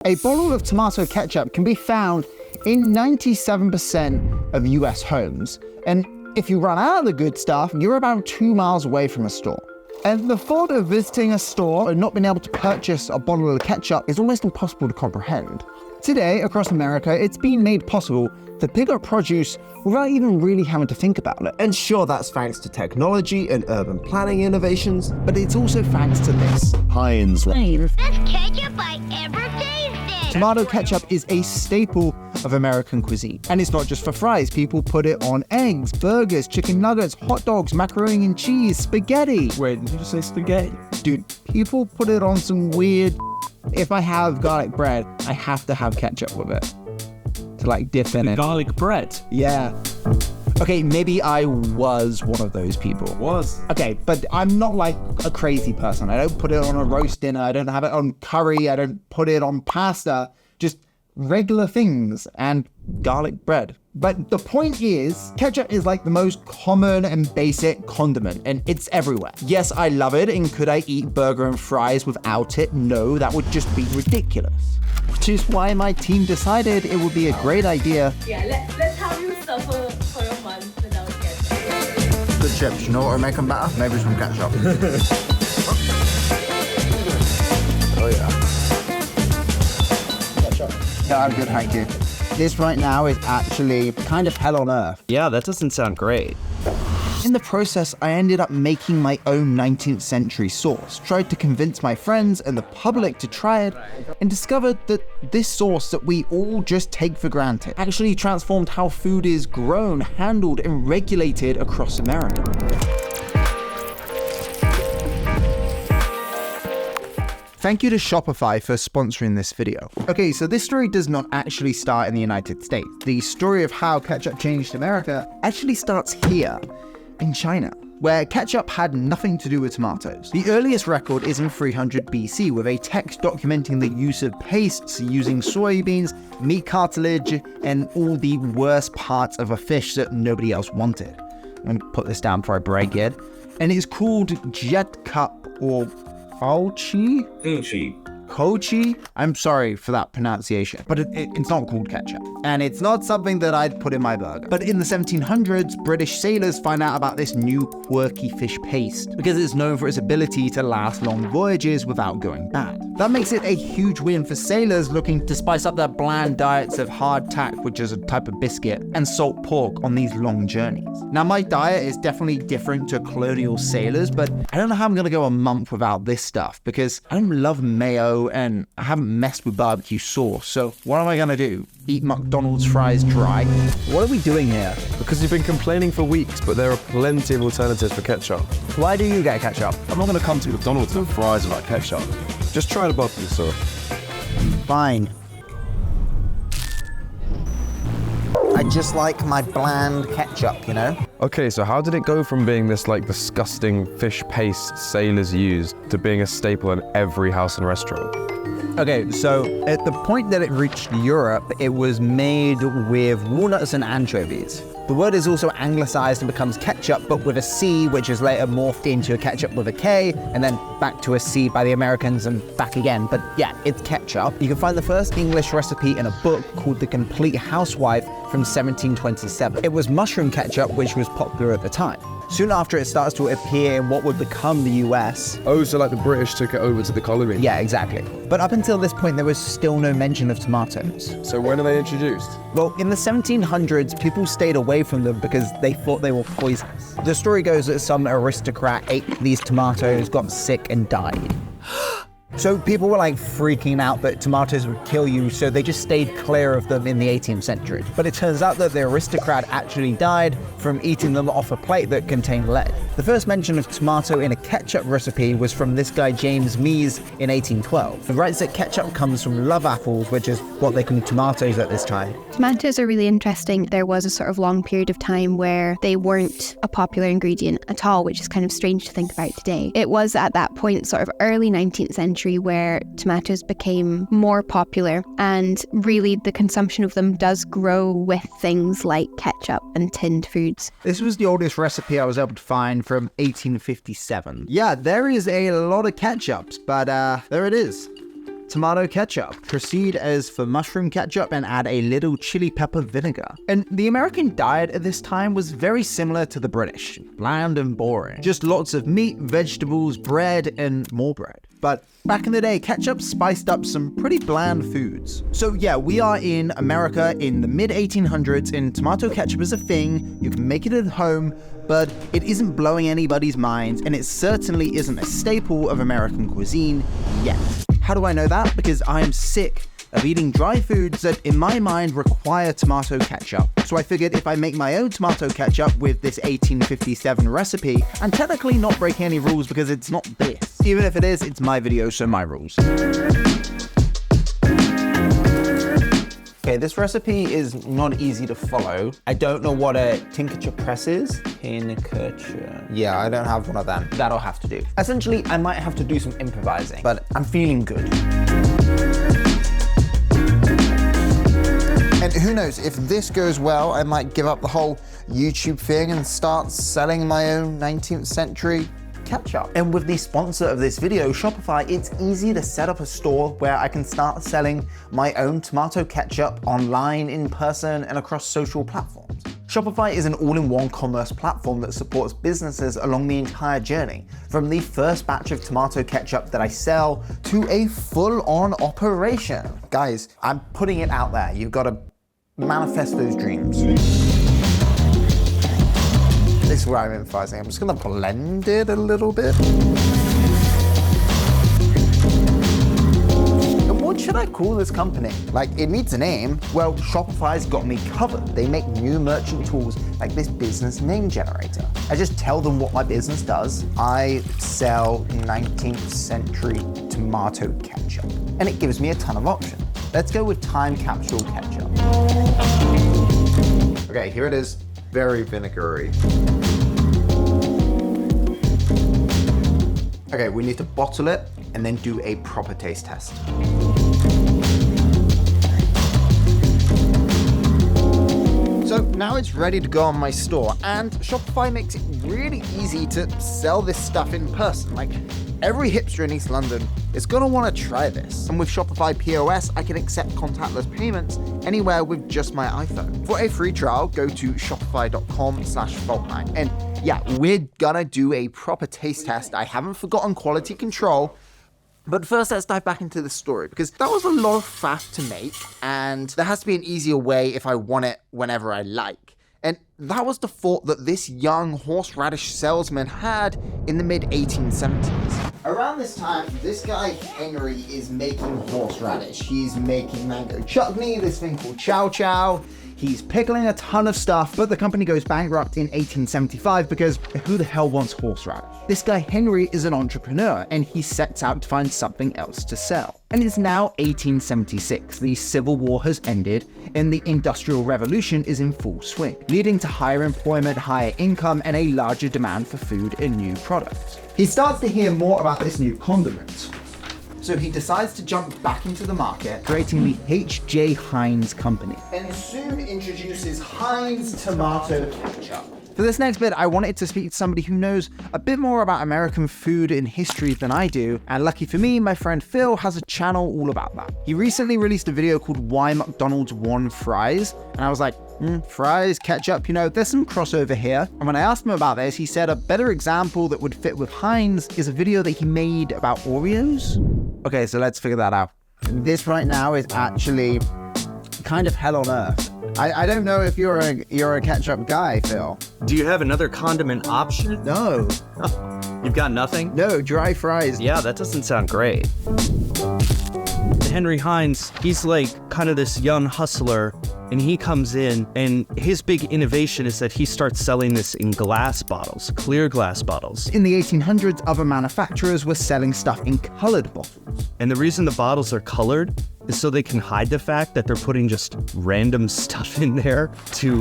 A bottle of tomato ketchup can be found in 97% of US homes, and if you run out of the good stuff, you're about 2 miles away from a store. And the thought of visiting a store and not being able to purchase a bottle of ketchup is almost impossible to comprehend. Today, across America, it's been made possible to pick up produce without even really having to think about it. And sure, that's thanks to technology and urban planning innovations, But it's also thanks to this. Heinz. Best ketchup I ever tasted. Tomato ketchup is a staple of American cuisine. And it's not just for fries. People put it on eggs, burgers, chicken nuggets, hot dogs, macaroni and cheese, spaghetti. Wait, did you just say spaghetti? Dude, people put it on some weird... If I have garlic bread, I have to have ketchup with it. To like dip in it. Garlic bread? Yeah. Okay, maybe I was one of those people. Okay, but I'm not like a crazy person. I don't put it on a roast dinner. I don't have it on curry. I don't put it on pasta. Just regular things and garlic bread. But the point is, ketchup is like the most common and basic condiment, and it's everywhere. Yes, I love it, and could I eat burger and fries without it? No, that would just be ridiculous. Which is why my team decided it would be a great idea. Yeah, let's have you suffer for a month without ketchup. The chips, you know what would make them better? Maybe some ketchup. Oh yeah. Yeah, I'm good, thank you. This right now is actually kind of hell on earth. Yeah, that doesn't sound great. In the process, I ended up making my own 19th century sauce, tried to convince my friends and the public to try it, and discovered that this sauce that we all just take for granted actually transformed how food is grown, handled, and regulated across America. Thank you to Shopify for sponsoring this video. Okay, so this story does not actually start in the United States. The story of how ketchup changed America actually starts here, in China, where ketchup had nothing to do with tomatoes. The earliest record is in 300 BC with a text documenting the use of pastes using soybeans, meat cartilage, and all the worst parts of a fish that nobody else wanted. I'm gonna put this down before I break it. And it's called jet cup or Kochi? I'm sorry for that pronunciation, but it's not called ketchup. And it's not something that I'd put in my burger. But in the 1700s, British sailors find out about this new quirky fish paste because it's known for its ability to last long voyages without going bad. That makes it a huge win for sailors looking to spice up their bland diets of hardtack, which is a type of biscuit, and salt pork on these long journeys. Now, my diet is definitely different to colonial sailors, but I don't know how I'm gonna go a month without this stuff because I don't love mayo and I haven't messed with barbecue sauce. So what am I gonna do? Eat McDonald's fries dry? What are we doing here? Because you've been complaining for weeks, but there are plenty of alternatives for ketchup. Why do you get ketchup? I'm not going to come to McDonald's and fries like ketchup. Just try the barbecue sauce. Fine. I just like my bland ketchup, you know? Okay, so how did it go from being this like disgusting fish paste sailors used to being a staple in every house and restaurant? Okay, so at the point that it reached Europe, it was made with walnuts and anchovies. The word is also anglicized and becomes ketchup, but with a C, which is later morphed into a ketchup with a K, and then back to a C by the Americans and back again. But yeah, it's ketchup. You can find the first English recipe in a book called The Complete Housewife from 1727. It was mushroom ketchup, which was popular at the time. Soon after, it starts to appear in what would become the US. Oh, so like the British took it over to the colony? Yeah, exactly. But up until this point, there was still no mention of tomatoes. So when are they introduced? Well, in the 1700s, people stayed away from them because they thought they were poisonous. The story goes that some aristocrat ate these tomatoes, got sick, and died. So people were like freaking out that tomatoes would kill you, so they just stayed clear of them in the 18th century. But it turns out that the aristocrat actually died from eating them off a plate that contained lead. The first mention of tomato in a ketchup recipe was from this guy James Mees in 1812. He writes that ketchup comes from love apples, which is what they call tomatoes at this time. Tomatoes are really interesting. There was a sort of long period of time where they weren't a popular ingredient at all, which is kind of strange to think about today. It was at that point, sort of early 19th century, where tomatoes became more popular, and really the consumption of them does grow with things like ketchup and tinned foods. This was the oldest recipe I was able to find from 1857. Yeah, there is a lot of ketchups, but there it is. tomato ketchup. Proceed as for mushroom ketchup and add a little chili pepper vinegar. And the American diet at this time was very similar to the British. Bland and boring. Just lots of meat, vegetables, bread, and more bread. But back in the day, ketchup spiced up some pretty bland foods. So yeah, we are in America in the mid-1800s, and tomato ketchup is a thing. You can make it at home, but it isn't blowing anybody's minds, and it certainly isn't a staple of American cuisine yet. How do I know that? Because I am sick of eating dry foods that, in my mind, require tomato ketchup. So I figured if I make my own tomato ketchup with this 1857 recipe, I'm technically not breaking any rules because it's not this. Even if it is, it's my video, so my rules. Okay, this recipe is not easy to follow. I don't know what a tincture press is. Tincture. Yeah, I don't have one of them. That'll have to do. Essentially, I might have to do some improvising, but I'm feeling good. And who knows, if this goes well, I might give up the whole YouTube thing and start selling my own 19th century ketchup. And with the sponsor of this video, Shopify, it's easy to set up a store where I can start selling my own tomato ketchup online, in person, and across social platforms. Shopify is an all-in-one commerce platform that supports businesses along the entire journey, from the first batch of tomato ketchup that I sell to a full-on operation. Guys, I'm putting it out there. You've got to manifest those dreams. This is where I'm improvising. I'm just gonna blend it a little bit. And what should I call this company? Like, it needs a name. Well, Shopify's got me covered. They make new merchant tools like this business name generator. I just tell them what my business does. I sell 19th century tomato ketchup. And it gives me a ton of options. Let's go with time capsule ketchup. Okay, here it is. Very vinegary. Okay, we need to bottle it and then do a proper taste test. So now it's ready to go on my store, and Shopify makes it really easy to sell this stuff in person. Like, every hipster in East London is gonna wanna try this. And with Shopify POS, I can accept contactless payments anywhere with just my iPhone. For a free trial, go to shopify.com/faultline. And yeah, we're gonna do a proper taste test. I haven't forgotten quality control. But first, let's dive back into the story, because that was a lot of faff to make, and there has to be an easier way if I want it whenever I like. And that was the thought that this young horseradish salesman had in the mid-1870s. Around this time, this guy Henry is making horseradish. He's making mango chutney, this thing called chow chow. He's pickling a ton of stuff, but the company goes bankrupt in 1875 because who the hell wants horseradish? This guy Henry is an entrepreneur, and he sets out to find something else to sell. And it's now 1876. The Civil War has ended, and the Industrial Revolution is in full swing, leading to higher employment, higher income, and a larger demand for food and new products. He starts to hear more about this new condiment. So he decides to jump back into the market, creating the H.J. Heinz Company, and soon introduces Heinz Tomato Ketchup. For this next bit, I wanted to speak to somebody who knows a bit more about American food and history than I do, and lucky for me, my friend Phil has a channel all about that. He recently released a video called Why McDonald's Won Fries, and I was like, fries, ketchup, there's some crossover here. And when I asked him about this, he said a better example that would fit with Heinz is a video that he made about Oreos. Okay, so let's figure that out. This right now is actually kind of hell on earth. I don't know if you're a ketchup guy, Phil. Do you have another condiment option? No. You've got nothing? No, dry fries. Yeah, that doesn't sound great. Henry Heinz, he's like kind of this young hustler, and he comes in, and his big innovation is that he starts selling this in glass bottles, clear glass bottles. In the 1800s, other manufacturers were selling stuff in colored bottles. And the reason the bottles are colored is so they can hide the fact that they're putting just random stuff in there to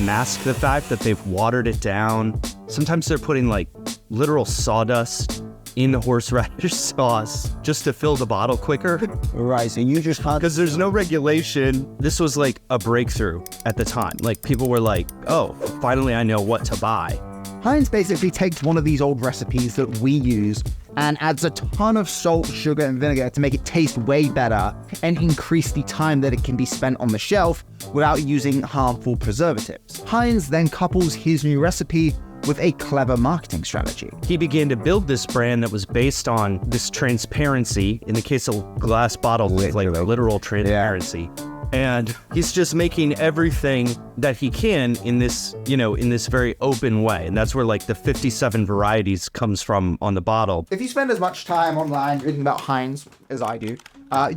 mask the fact that they've watered it down. Sometimes they're putting like literal sawdust in the horseradish sauce just to fill the bottle quicker. Right, so you just can't... Because there's no regulation. This was like a breakthrough at the time. Like, people were like, oh, finally I know what to buy. Heinz basically takes one of these old recipes that we use and adds a ton of salt, sugar, and vinegar to make it taste way better and increase the time that it can be spent on the shelf without using harmful preservatives. Heinz then couples his new recipe with a clever marketing strategy. He began to build this brand that was based on this transparency. In the case of glass bottles, like literal transparency. Yeah. And he's just making everything that he can in this, in this very open way. And that's where like the 57 varieties comes from on the bottle. If you spend as much time online reading about Heinz as I do,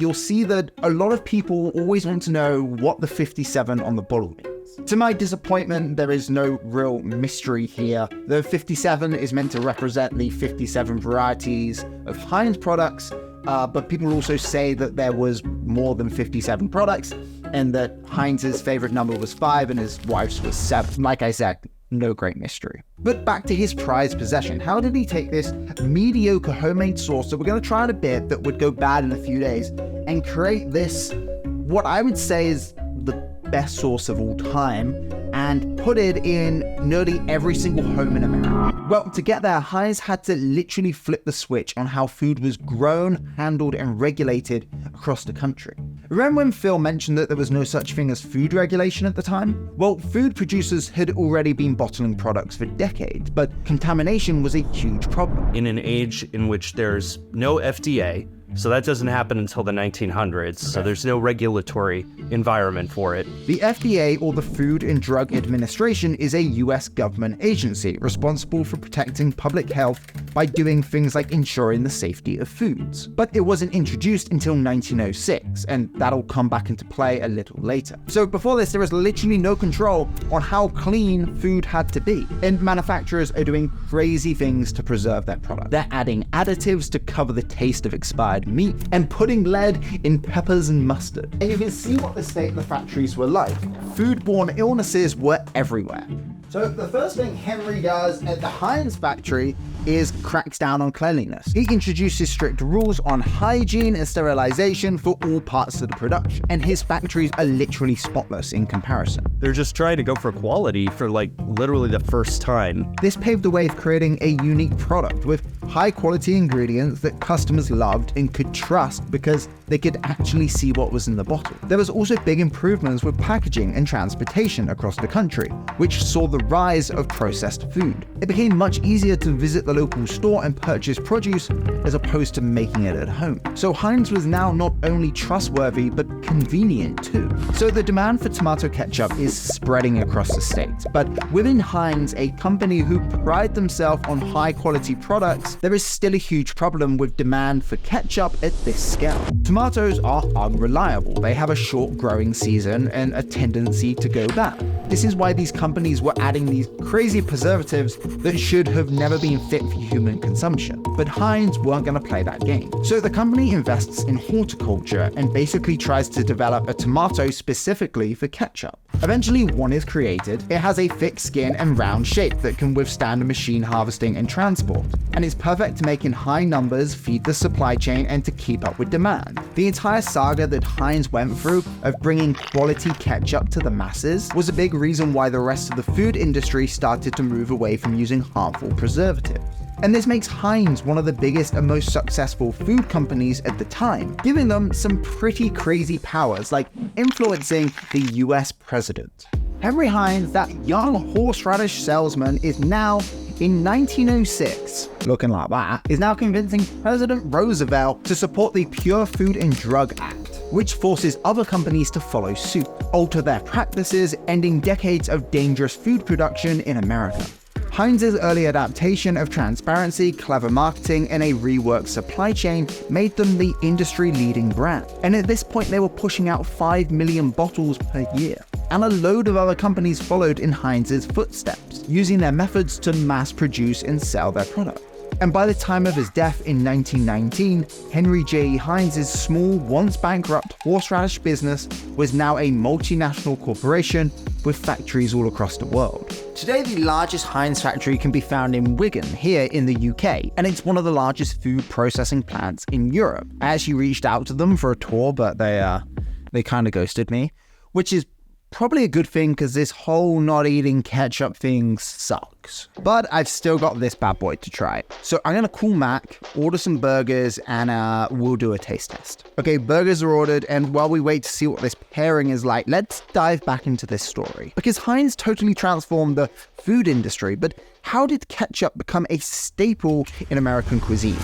you'll see that a lot of people always want to know what the 57 on the bottle means. To my disappointment, there is no real mystery here. The 57 is meant to represent the 57 varieties of Heinz products, but people also say that there was more than 57 products and that Heinz's favorite number was 5 and his wife's was 7. Like I said, no great mystery. But back to his prized possession. How did he take this mediocre homemade sauce that we're going to try in a bit that would go bad in a few days and create this, what I would say is the best sauce of all time, and put it in nearly every single home in America? Well, to get there, Heinz had to literally flip the switch on how food was grown, handled, and regulated across the country. Remember when Phil mentioned that there was no such thing as food regulation at the time? Well, food producers had already been bottling products for decades, but contamination was a huge problem. In an age in which there's no FDA, so that doesn't happen until the 1900s, so there's no regulatory environment for it. The FDA, or the Food and Drug Administration, is a US government agency responsible for protecting public health by doing things like ensuring the safety of foods. But it wasn't introduced until 1906, and that'll come back into play a little later. So before this, there was literally no control on how clean food had to be, and manufacturers are doing crazy things to preserve their product. They're adding additives to cover the taste of expired meat and putting lead in peppers and mustard. And you can see what the state of the factories were like. Foodborne illnesses were everywhere. So the first thing Henry does at the Heinz factory is cracks down on cleanliness. He introduces strict rules on hygiene and sterilization for all parts of the production, and his factories are literally spotless in comparison. They're just trying to go for quality for like literally the first time. This paved the way for creating a unique product with high quality ingredients that customers loved and could trust because they could actually see what was in the bottle. There was also big improvements with packaging and transportation across the country, which saw the rise of processed food. It became much easier to visit the local store and purchase produce as opposed to making it at home. So Heinz was now not only trustworthy, but convenient too. So the demand for tomato ketchup is spreading across the state. But within Heinz, a company who pride themselves on high quality products, there is still a huge problem with demand for ketchup at this scale. Tomatoes are unreliable. They have a short growing season and a tendency to go bad. This is why these companies were adding these crazy preservatives that should have never been fit for human consumption. But Heinz weren't going to play that game. So the company invests in horticulture and basically tries to develop a tomato specifically for ketchup. Eventually, one is created. It has a thick skin and round shape that can withstand machine harvesting and transport, and is perfect to make in high numbers, feed the supply chain, and to keep up with demand. The entire saga that Heinz went through of bringing quality ketchup to the masses was a big reason why the rest of the food industry started to move away from using harmful preservatives. And this makes Heinz one of the biggest and most successful food companies at the time, giving them some pretty crazy powers, like influencing the US president. Henry Heinz, that young horseradish salesman, is now, in 1906, looking like that, is now convincing President Roosevelt to support the Pure Food and Drug Act, which forces other companies to follow suit, alter their practices, ending decades of dangerous food production in America. Heinz's early adaptation of transparency, clever marketing, and a reworked supply chain made them the industry-leading brand. And at this point, they were pushing out 5 million bottles per year. And a load of other companies followed in Heinz's footsteps, using their methods to mass produce and sell their product. And by the time of his death in 1919, Henry J. Heinz's small, once bankrupt horseradish business was now a multinational corporation with factories all across the world. Today, the largest Heinz factory can be found in Wigan, here in the UK, and it's one of the largest food processing plants in Europe. I actually reached out to them for a tour, but they kind of ghosted me, which is Probably a good thing because this whole not eating ketchup thing sucks. But I've still got this bad boy to try. So I'm gonna call Mack, order some burgers, and we'll do a taste test. Okay, burgers are ordered, and while we wait to see what this pairing is like, let's dive back into this story. Because Heinz totally transformed the food industry, but how did ketchup become a staple in American cuisine?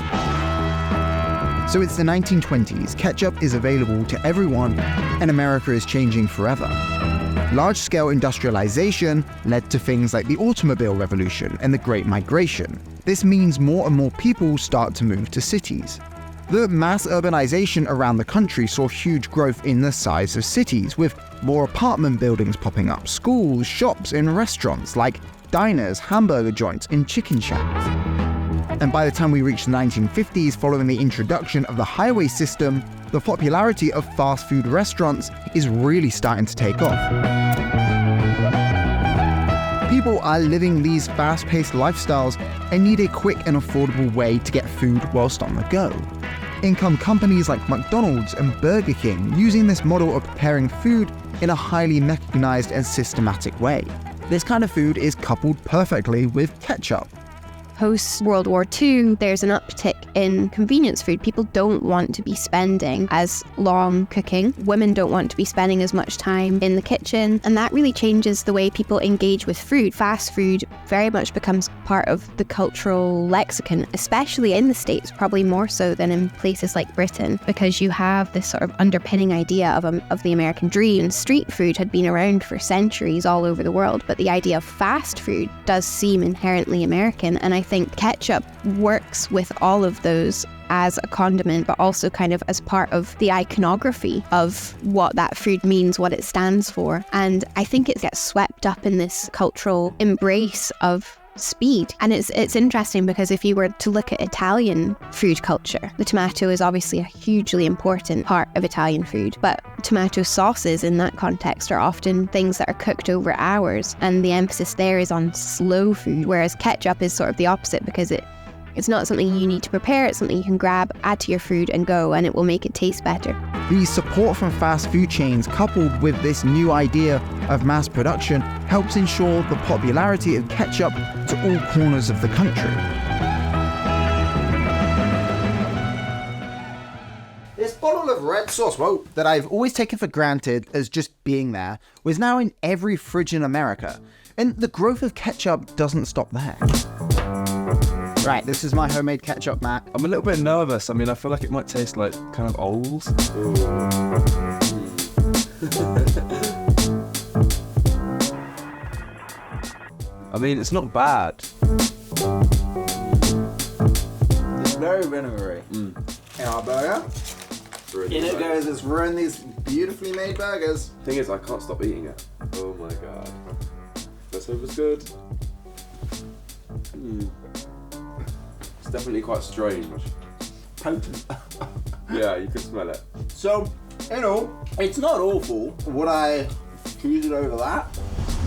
So it's the 1920s, ketchup is available to everyone, and America is changing forever. Large-scale industrialization led to things like the automobile revolution and the Great Migration. This means more and more people start to move to cities. The mass urbanization around the country saw huge growth in the size of cities, with more apartment buildings popping up, schools, shops, and restaurants like diners, hamburger joints, and chicken shacks. And by the time we reach the 1950s, following the introduction of the highway system, the popularity of fast food restaurants is really starting to take off. People are living these fast-paced lifestyles and need a quick and affordable way to get food whilst on the go. In come companies like McDonald's and Burger King, using this model of preparing food in a highly mechanized and systematic way. This kind of food is coupled perfectly with ketchup. Post-World War II, there's an uptick in convenience food. People don't want to be spending as long cooking. Women don't want to be spending as much time in the kitchen. And that really changes the way people engage with food. Fast food very much becomes part of the cultural lexicon, especially in the States, probably more so than in places like Britain, because you have this sort of underpinning idea of the American dream. Street food had been around for centuries all over the world, but the idea of fast food does seem inherently American. And I think ketchup works with all of those as a condiment, but also kind of as part of the iconography of what that food means, what it stands for. And I think it gets swept up in this cultural embrace of speed. And it's interesting because if you were to look at Italian food culture, the tomato is obviously a hugely important part of Italian food, but tomato sauces in that context are often things that are cooked over hours, and the emphasis there is on slow food, whereas ketchup is sort of the opposite because it's not something you need to prepare, it's something you can grab, add to your food and go, and it will make it taste better. The support from fast food chains, coupled with this new idea of mass production, helps ensure the popularity of ketchup to all corners of the country. This bottle of red sauce, that I've always taken for granted as just being there, was now in every fridge in America. And the growth of ketchup doesn't stop there. Right, this is my homemade ketchup, Matt. I'm a little bit nervous. I mean, I feel like it might taste like kind of old. I mean, it's not bad. It's very vinegary. In our burger. Really In it goes, it's ruined these beautifully made burgers. Thing is, I can't stop eating it. Oh my god. Let's hope it's good. It's definitely quite strange. Potent. Yeah, you can smell it. So, in all, it's not awful. Would I choose it over that?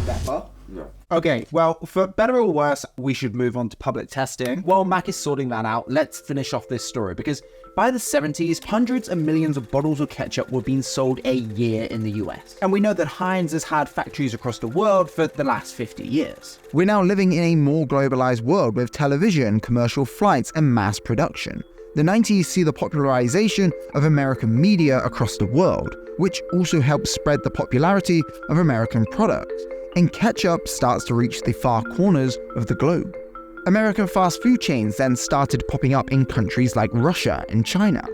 Better. No. Okay, well, for better or worse, we should move on to public testing. While Mack is sorting that out, let's finish off this story, because by the 70s, hundreds of millions of bottles of ketchup were being sold a year in the US. And we know that Heinz has had factories across the world for the last 50 years. We're now living in a more globalized world with television, commercial flights, and mass production. The 90s see the popularization of American media across the world, which also helps spread the popularity of American products. And ketchup starts to reach the far corners of the globe. American fast food chains then started popping up in countries like Russia and China.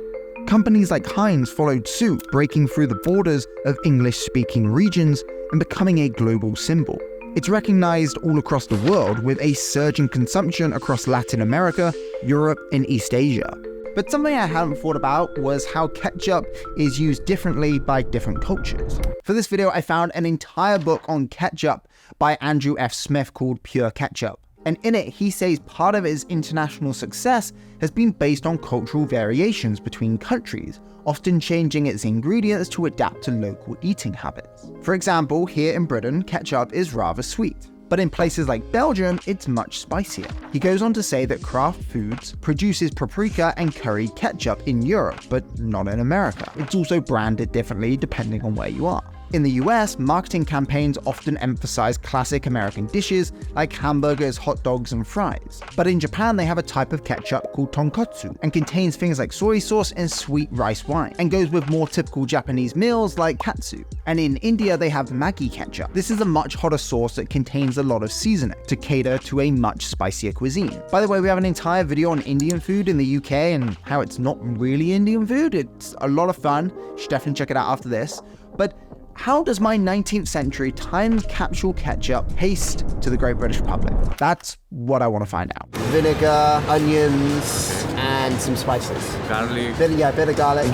Companies like Heinz followed suit, breaking through the borders of English-speaking regions and becoming a global symbol. It's recognized all across the world, with a surge in consumption across Latin America, Europe, and East Asia. But something I hadn't thought about was how ketchup is used differently by different cultures. For this video, I found an entire book on ketchup by Andrew F. Smith called Pure Ketchup. And in it, he says part of his international success has been based on cultural variations between countries, often changing its ingredients to adapt to local eating habits. For example, here in Britain, ketchup is rather sweet. But in places like Belgium, it's much spicier. He goes on to say that Kraft Foods produces paprika and curry ketchup in Europe, but not in America. It's also branded differently depending on where you are. In the US, marketing campaigns often emphasize classic American dishes like hamburgers, hot dogs, and fries. But in Japan, they have a type of ketchup called tonkotsu and contains things like soy sauce and sweet rice wine, and goes with more typical Japanese meals like katsu. And in India, they have Maggi ketchup. This is a much hotter sauce that contains a lot of seasoning to cater to a much spicier cuisine. By the way, we have an entire video on Indian food in the UK and how it's not really Indian food. It's a lot of fun. You should definitely check it out after this. But how does my 19th century time capsule ketchup taste to the Great British Republic? That's what I want to find out. Vinegar, onions, and some spices. Garlic. Bit of garlic.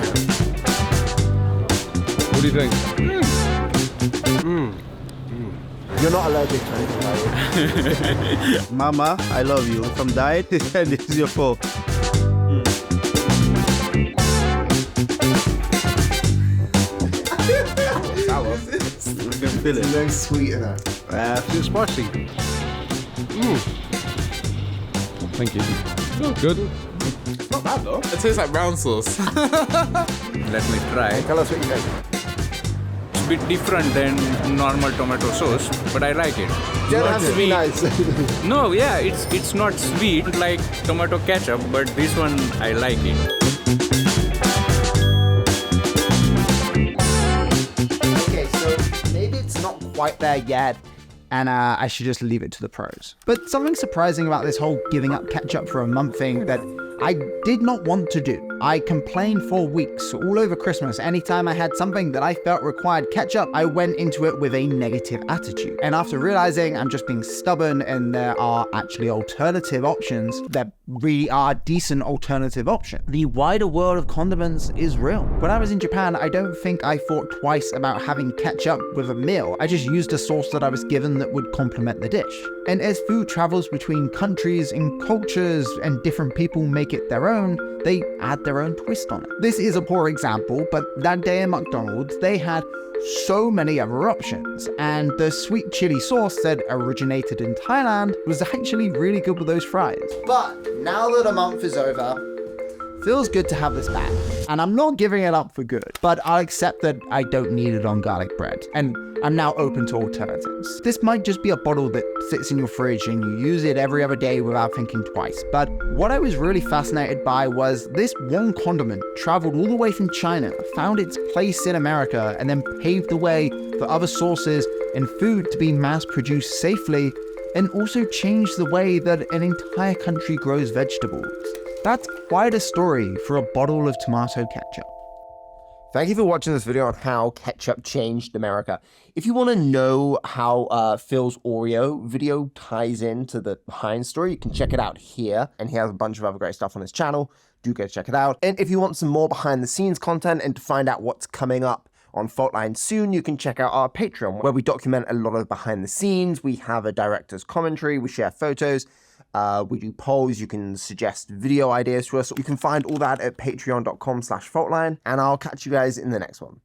What do you think? You're not allergic to anything, are you? Mama, I love you. From diet, this is your fault. You can feel it. No sweetener. Feels spicy. Thank you. Oh, good. Not bad though. It tastes like brown sauce. Let me try. Tell us what you think. It's a bit different than normal tomato sauce, but I like it. Don't Not have to be nice. No, yeah, it's not sweet like tomato ketchup, but this one I like it. Okay, so maybe it's not quite there yet, and I should just leave it to the pros. But something surprising about this whole giving up ketchup for a month thing that I did not want to do. I complained for weeks, all over Christmas. Anytime I had something that I felt required ketchup, I went into it with a negative attitude. And after realizing I'm just being stubborn and there are actually alternative options, there really are decent alternative options, the wider world of condiments is real. When I was in Japan, I don't think I thought twice about having ketchup with a meal. I just used a sauce that I was given that would complement the dish. And as food travels between countries and cultures and different people make it their own, they add their own twist on it. This is a poor example, but that day at McDonald's, they had so many other options, and the sweet chili sauce that originated in Thailand was actually really good with those fries. But now that a month is over, feels good to have this back. And I'm not giving it up for good, but I'll accept that I don't need it on garlic bread, and I'm now open to alternatives. This might just be a bottle that sits in your fridge and you use it every other day without thinking twice. But what I was really fascinated by was this one condiment traveled all the way from China, found its place in America, and then paved the way for other sauces and food to be mass-produced safely, and also changed the way that an entire country grows vegetables. That's quite a story for a bottle of tomato ketchup. Thank you for watching this video on how ketchup changed America. If you want to know how Phil's Oreo video ties into the Heinz story, you can check it out here. And he has a bunch of other great stuff on his channel. Do go check it out. And if you want some more behind the scenes content and to find out what's coming up on Faultline soon, you can check out our Patreon, where we document a lot of behind the scenes. We have a director's commentary, we share photos, we do polls, you can suggest video ideas to us. You can find all that at patreon.com/Faultline, and I'll catch you guys in the next one.